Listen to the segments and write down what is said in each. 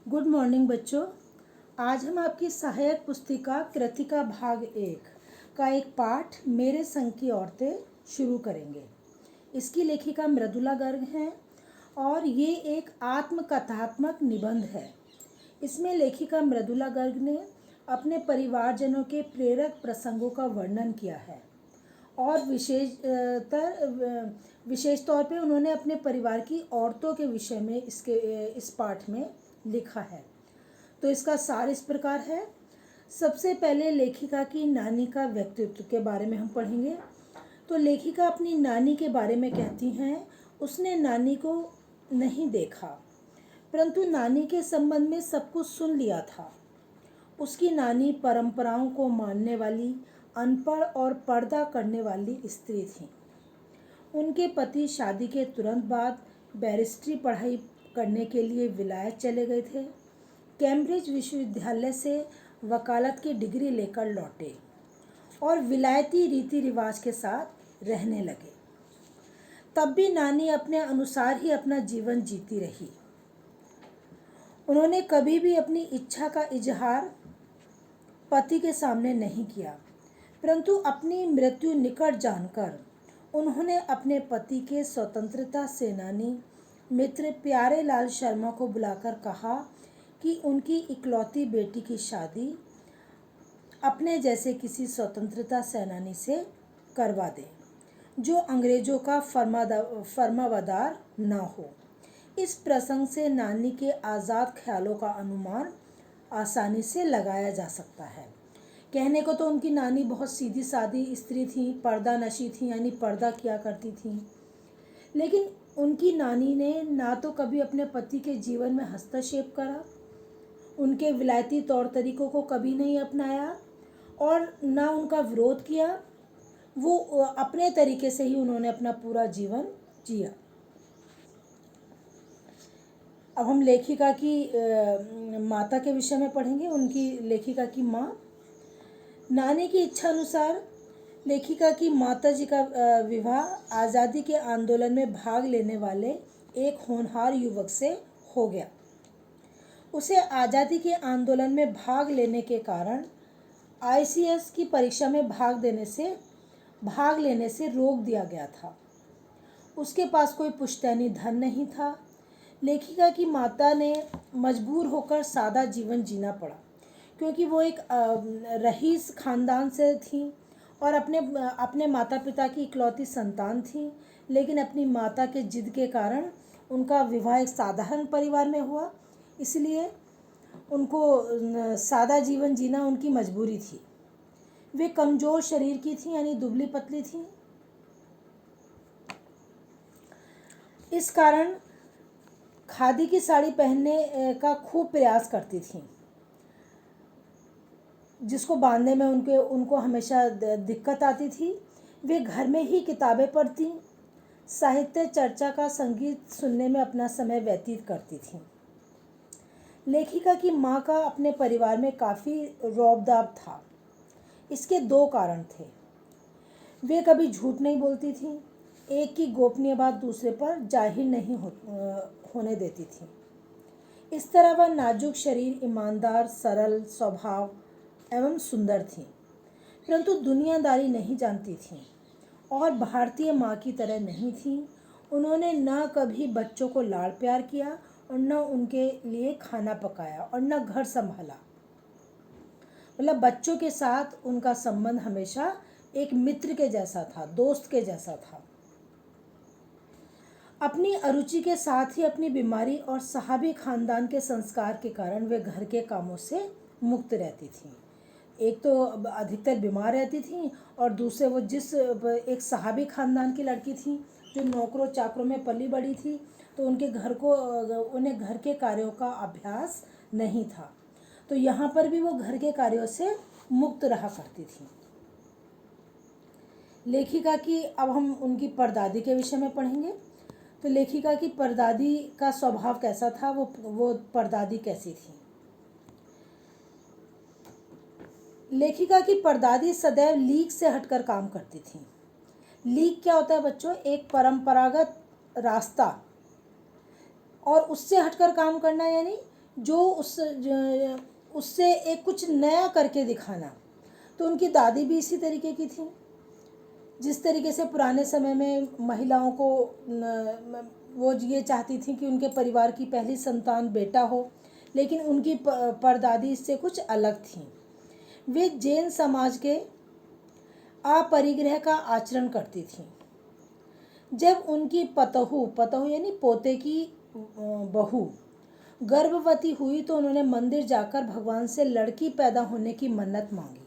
Good morning बच्चों। आज हम आपकी सहायक पुस्तिका कृतिका भाग 1 का एक पाठ मेरे संग की औरतें शुरू करेंगे। इसकी लेखिका मृदुला गर्ग हैं और ये एक आत्मकथात्मक निबंध है। इसमें लेखिका मृदुला गर्ग ने अपने परिवारजनों के प्रेरक प्रसंगों का वर्णन किया है और विशेष तौर पे उन्होंने अपने परिवार की औरतों के विषय में इस पाठ में लिखा है। तो इसका सार इस प्रकार है। सबसे पहले लेखिका की नानी का व्यक्तित्व के बारे में हम पढ़ेंगे। तो लेखिका अपनी नानी के बारे में कहती हैं, उसने नानी को नहीं देखा परंतु नानी के संबंध में सब कुछ सुन लिया था। उसकी नानी परंपराओं को मानने वाली, अनपढ़ और पर्दा करने वाली स्त्री थी। उनके पति शादी के तुरंत बाद बैरिस्ट्री पढ़ाई करने के लिए विलायत चले गए थे। कैम्ब्रिज विश्वविद्यालय से वकालत की डिग्री लेकर लौटे और विलायती रीति रिवाज के साथ रहने लगे। तब भी नानी अपने अनुसार ही अपना जीवन जीती रही। उन्होंने कभी भी अपनी इच्छा का इजहार पति के सामने नहीं किया, परंतु अपनी मृत्यु निकट जानकर उन्होंने अपने पति के स्वतंत्रता सेनानी मित्र प्यारे लाल शर्मा को बुलाकर कहा कि उनकी इकलौती बेटी की शादी अपने जैसे किसी स्वतंत्रता सेनानी से करवा दें, जो अंग्रेजों का फरमावदार न हो। इस प्रसंग से नानी के आज़ाद ख्यालों का अनुमान आसानी से लगाया जा सकता है। कहने को तो उनकी नानी बहुत सीधी सादी स्त्री थी, पर्दा नशी थी, यानी पर्दा किया करती थी, लेकिन उनकी नानी ने ना तो कभी अपने पति के जीवन में हस्तक्षेप करा, उनके विलायती तौर तरीकों को कभी नहीं अपनाया और ना उनका विरोध किया। वो अपने तरीके से ही उन्होंने अपना पूरा जीवन जिया। अब हम लेखिका की माता के विषय में पढ़ेंगे। उनकी लेखिका की माँ। नानी की इच्छा अनुसार लेखिका की माता जी का विवाह आज़ादी के आंदोलन में भाग लेने वाले एक होनहार युवक से हो गया। उसे आज़ादी के आंदोलन में भाग लेने के कारण ICS की परीक्षा में भाग लेने से रोक दिया गया था। उसके पास कोई पुश्तैनी धन नहीं था। लेखिका की माता ने मजबूर होकर सादा जीवन जीना पड़ा, क्योंकि वो एक रईस खानदान से थी और अपने माता पिता की इकलौती संतान थी। लेकिन अपनी माता के जिद के कारण उनका विवाह एक साधारण परिवार में हुआ, इसलिए उनको सादा जीवन जीना उनकी मजबूरी थी। वे कमज़ोर शरीर की थी, यानी दुबली पतली थी। इस कारण खादी की साड़ी पहनने का खूब प्रयास करती थी, जिसको बांधने में उनको हमेशा दिक्कत आती थी। वे घर में ही किताबें पढ़ती, साहित्य चर्चा का संगीत सुनने में अपना समय व्यतीत करती थी। लेखिका की माँ का अपने परिवार में काफ़ी रौब-दाब था। इसके दो कारण थे। वे कभी झूठ नहीं बोलती थी, एक की गोपनीय बात दूसरे पर जाहिर नहीं होने देती थी। इस तरह वह नाजुक शरीर, ईमानदार, सरल स्वभाव एवं सुंदर थी, परंतु दुनियादारी नहीं जानती थी और भारतीय माँ की तरह नहीं थी। उन्होंने न कभी बच्चों को लाड़ प्यार किया और न उनके लिए खाना पकाया और न घर संभाला। मतलब बच्चों के साथ उनका संबंध हमेशा एक मित्र के जैसा था, दोस्त के जैसा था। अपनी अरुचि के साथ ही अपनी बीमारी और सहाबी खानदान के संस्कार के कारण वे घर के कामों से मुक्त रहती थी। एक तो अधिकतर बीमार रहती थी और दूसरे वो एक सहाबी खानदान की लड़की थी जो नौकरों चाकरों में पली बड़ी थी, तो उन्हें घर के कार्यों का अभ्यास नहीं था। तो यहाँ पर भी वो घर के कार्यों से मुक्त रहा करती थी। लेखिका की अब हम उनकी परदादी के विषय में पढ़ेंगे। तो लेखिका की परदादी का स्वभाव कैसा था, वो परदादी कैसी थी। लेखिका की परदादी सदैव लीक से हटकर काम करती थी। लीक क्या होता है बच्चों? एक परंपरागत रास्ता और उससे हटकर काम करना, यानी जो उससे एक कुछ नया करके दिखाना। तो उनकी दादी भी इसी तरीके की थी। जिस तरीके से पुराने समय में महिलाओं को वो ये चाहती थी कि उनके परिवार की पहली संतान बेटा हो, लेकिन उनकी परदादी इससे कुछ अलग थी। वे जैन समाज के अपरिग्रह का आचरण करती थी। जब उनकी पतोहू यानी पोते की बहू गर्भवती हुई तो उन्होंने मंदिर जाकर भगवान से लड़की पैदा होने की मन्नत मांगी।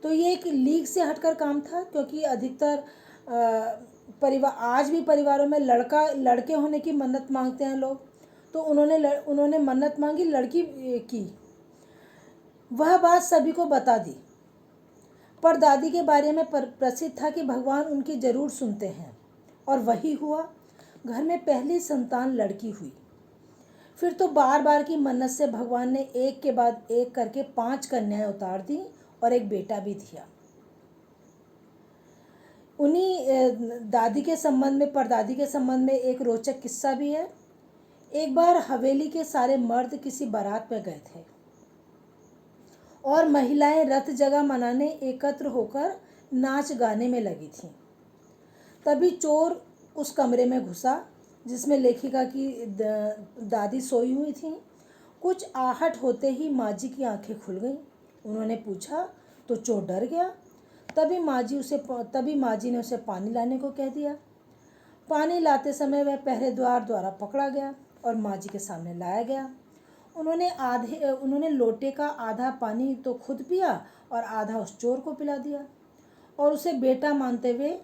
तो ये एक लीग से हटकर काम था, क्योंकि अधिकतर परिवार आज भी परिवारों में लड़के होने की मन्नत मांगते हैं लोग। तो उन्होंने मन्नत मांगी लड़की की। वह बात सभी को बता दी। पर दादी के बारे में प्रसिद्ध था कि भगवान उनकी जरूर सुनते हैं, और वही हुआ। घर में पहली संतान लड़की हुई। फिर तो बार बार की मन्नत से भगवान ने एक के बाद एक करके 5 कन्याएं उतार दी और एक बेटा भी दिया। उन्हीं दादी के संबंध में परदादी के संबंध में एक रोचक किस्सा भी है। एक बार हवेली के सारे मर्द किसी बारात में गए थे और महिलाएं रथ जगह मनाने एकत्र होकर नाच गाने में लगी थीं। तभी चोर उस कमरे में घुसा जिसमें लेखिका की दादी सोई हुई थी। कुछ आहट होते ही माँ जी की आंखें खुल गईं। उन्होंने पूछा तो चोर डर गया। तभी माँ जी ने उसे पानी लाने को कह दिया। पानी लाते समय वह पहरेदार द्वारा पकड़ा गया और माँ जी के सामने लाया गया। उन्होंने लोटे का आधा पानी तो खुद पिया और आधा उस चोर को पिला दिया और उसे बेटा मानते हुए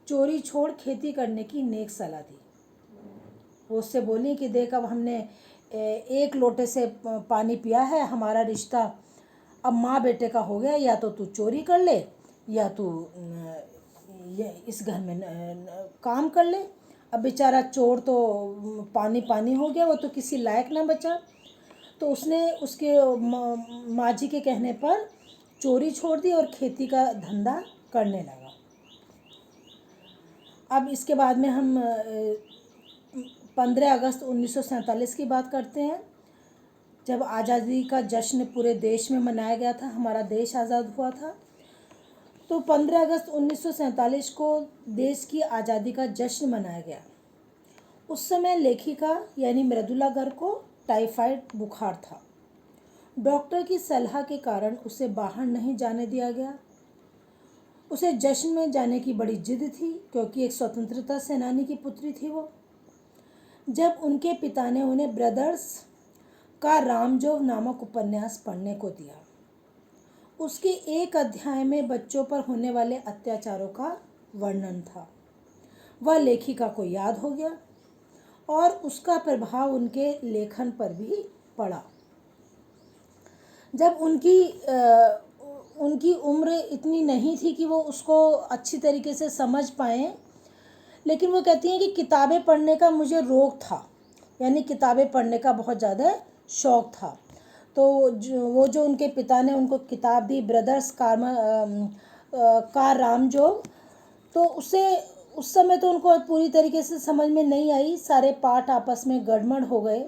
चोरी छोड़ खेती करने की नेक सलाह दी। वो उससे बोली कि देख, अब हमने एक लोटे से पानी पिया है, हमारा रिश्ता अब माँ बेटे का हो गया। या तो तू चोरी कर ले या तू इस घर में काम कर ले। अब बेचारा चोर तो पानी पानी हो गया, वो तो किसी लायक ना बचा। तो उसने उसके माँ जी के कहने पर चोरी छोड़ दी और खेती का धंधा करने लगा। अब इसके बाद में हम 15 अगस्त 1947 की बात करते हैं, जब आज़ादी का जश्न पूरे देश में मनाया गया था। हमारा देश आज़ाद हुआ था। तो 15 अगस्त 1947 को देश की आज़ादी का जश्न मनाया गया। उस समय लेखिका यानी मृदुला गर्ग को टाइफाइड बुखार था। डॉक्टर की सलाह के कारण उसे बाहर नहीं जाने दिया गया। उसे जश्न में जाने की बड़ी जिद थी, क्योंकि एक स्वतंत्रता सेनानी की पुत्री थी वो। जब उनके पिता ने उन्हें ब्रदर्स का रामजोग नामक उपन्यास पढ़ने को दिया, उसके एक अध्याय में बच्चों पर होने वाले अत्याचारों का वर्णन था। वह लेखिका को याद हो गया और उसका प्रभाव उनके लेखन पर भी पड़ा। जब उनकी उम्र इतनी नहीं थी कि वो उसको अच्छी तरीके से समझ पाएँ, लेकिन वो कहती हैं कि किताबें पढ़ने का मुझे रोग था, यानी किताबें पढ़ने का बहुत ज़्यादा शौक़ था। तो वो जो उनके पिता ने उनको किताब दी ब्रदर्स का रामजोग, तो उस समय तो उनको पूरी तरीके से समझ में नहीं आई। सारे पाठ आपस में गड़बड़ हो गए।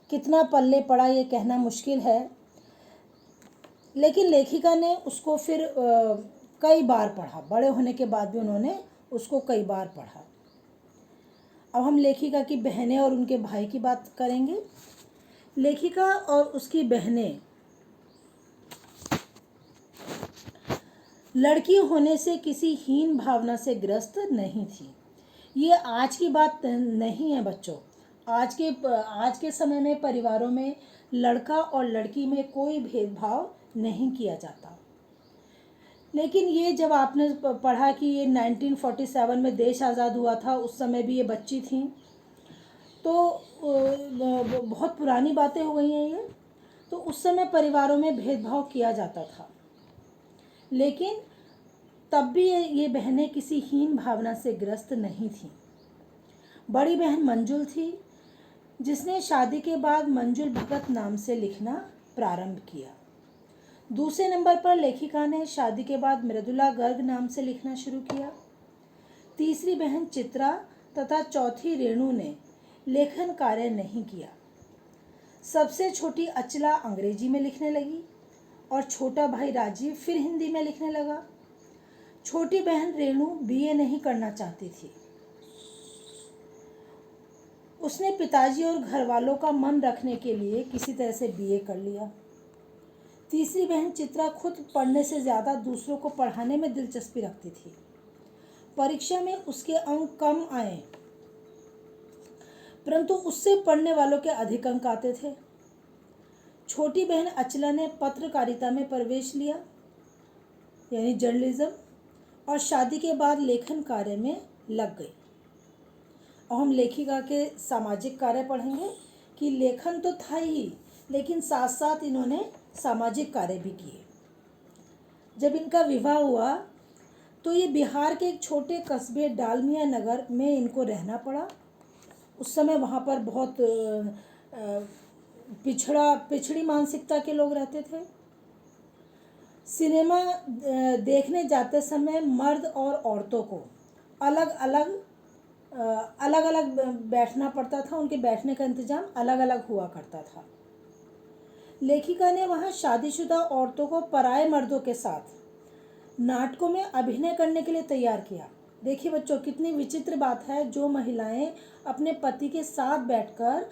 कितना पल्ले पड़ा ये कहना मुश्किल है, लेकिन लेखिका ने उसको फिर कई बार पढ़ा। बड़े होने के बाद भी उन्होंने उसको कई बार पढ़ा। अब हम लेखिका की बहनें और उनके भाई की बात करेंगे। लेखिका और उसकी बहनें लड़की होने से किसी हीन भावना से ग्रस्त नहीं थी। ये आज की बात नहीं है बच्चों। आज के समय में परिवारों में लड़का और लड़की में कोई भेदभाव नहीं किया जाता। लेकिन ये जब आपने पढ़ा कि ये 1947 में देश आज़ाद हुआ था, उस समय भी ये बच्ची थी, तो बहुत पुरानी बातें हो गई हैं ये। तो उस समय परिवारों में भेदभाव किया जाता था, लेकिन तब भी ये बहनें किसी हीन भावना से ग्रस्त नहीं थीं। बड़ी बहन मंजुल थी, जिसने शादी के बाद मंजुल भगत नाम से लिखना प्रारंभ किया। दूसरे नंबर पर लेखिका ने शादी के बाद मृदुला गर्ग नाम से लिखना शुरू किया। तीसरी बहन चित्रा तथा चौथी रेणु ने लेखन कार्य नहीं किया। सबसे छोटी अचला अंग्रेजी में लिखने लगी और छोटा भाई राजीव फिर हिंदी में लिखने लगा। छोटी बहन रेणु बीए नहीं करना चाहती थी। उसने पिताजी और घर वालों का मन रखने के लिए किसी तरह से बीए कर लिया। तीसरी बहन चित्रा खुद पढ़ने से ज़्यादा दूसरों को पढ़ाने में दिलचस्पी रखती थी। परीक्षा में उसके अंक कम आए, परंतु उससे पढ़ने वालों के अधिक अंक आते थे। छोटी बहन अचला ने पत्रकारिता में प्रवेश लिया, यानी जर्नलिज्म, और शादी के बाद लेखन कार्य में लग गई। और हम लेखिका के सामाजिक कार्य पढ़ेंगे कि लेखन तो था ही, लेकिन साथ साथ इन्होंने सामाजिक कार्य भी किए। जब इनका विवाह हुआ तो ये बिहार के एक छोटे कस्बे डालमिया नगर में इनको रहना पड़ा। उस समय वहाँ पर बहुत पिछड़ी मानसिकता के लोग रहते थे। सिनेमा देखने जाते समय मर्द और औरतों को अलग अलग बैठना पड़ता था। उनके बैठने का इंतज़ाम अलग अलग हुआ करता था। लेखिका ने वहाँ शादीशुदा औरतों को पराये मर्दों के साथ नाटकों में अभिनय करने के लिए तैयार किया। देखिए बच्चों, कितनी विचित्र बात है। जो महिलाएं अपने पति के साथ बैठकर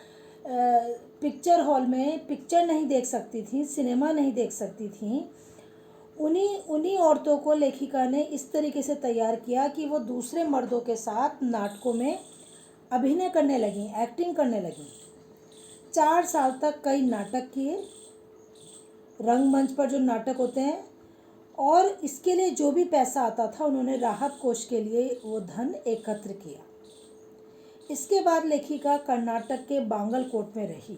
पिक्चर हॉल में पिक्चर नहीं देख सकती थीं, सिनेमा नहीं देख सकती थीं, उन्हीं औरतों को लेखिका ने इस तरीके से तैयार किया कि वो दूसरे मर्दों के साथ नाटकों में अभिनय करने लगीं, एक्टिंग करने लगीं। 4 साल तक कई नाटक किए, रंगमंच पर जो नाटक होते हैं, और इसके लिए जो भी पैसा आता था उन्होंने राहत कोष के लिए वो धन एकत्र किया। इसके बाद लेखिका कर्नाटक के बांगलकोट में रही।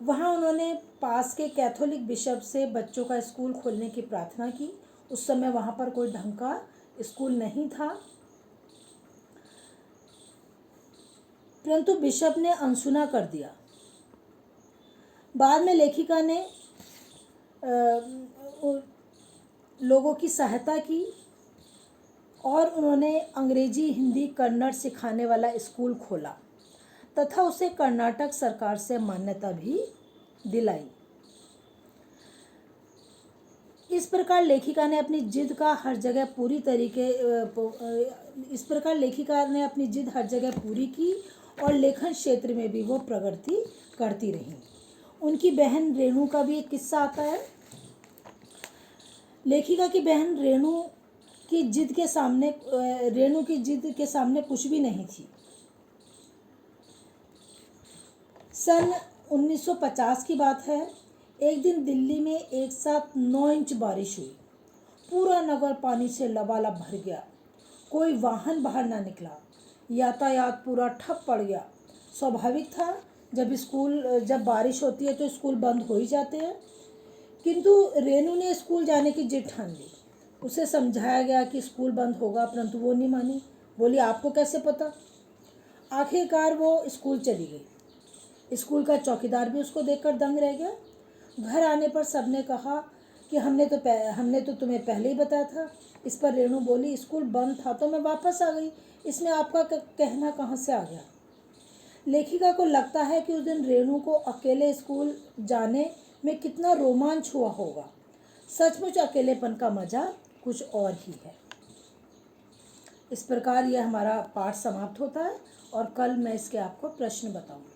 वहाँ उन्होंने पास के कैथोलिक बिशप से बच्चों का स्कूल खोलने की प्रार्थना की। उस समय वहाँ पर कोई ढंग का स्कूल नहीं था, परंतु बिशप ने अनसुना कर दिया। बाद में लेखिका ने लोगों की सहायता की और उन्होंने अंग्रेजी, हिंदी, कन्नड़ सिखाने वाला स्कूल खोला तथा उसे कर्नाटक सरकार से मान्यता भी दिलाई। इस प्रकार लेखिका ने अपनी जिद हर जगह पूरी की और लेखन क्षेत्र में भी वो प्रगति करती रही। उनकी बहन रेणु का भी एक किस्सा आता है। लेखिका की बहन रेणु की जिद के सामने कुछ भी नहीं थी। सन 1950 की बात है। एक दिन दिल्ली में एक साथ 9 इंच बारिश हुई। पूरा नगर पानी से लबालब भर गया। कोई वाहन बाहर ना निकला। यातायात पूरा ठप पड़ गया। स्वाभाविक था, जब बारिश होती है तो स्कूल बंद हो ही जाते हैं। किंतु रेणु ने स्कूल जाने की जिद ठान ली। उसे समझाया गया कि स्कूल बंद होगा, परंतु वो नहीं मानी। बोली, आपको कैसे पता? आखिरकार वो स्कूल चली गई। स्कूल का चौकीदार भी उसको देखकर दंग रह गया। घर आने पर सबने कहा कि हमने तो तुम्हें पहले ही बताया था। इस पर रेणु बोली, स्कूल बंद था तो मैं वापस आ गई, इसमें आपका कहना कहाँ से आ गया? लेखिका को लगता है कि उस दिन रेणु को अकेले स्कूल जाने में कितना रोमांच हुआ होगा। सचमुच अकेलेपन का मज़ा कुछ और ही है। इस प्रकार यह हमारा पाठ समाप्त होता है और कल मैं इसके आपको प्रश्न बताऊंगी।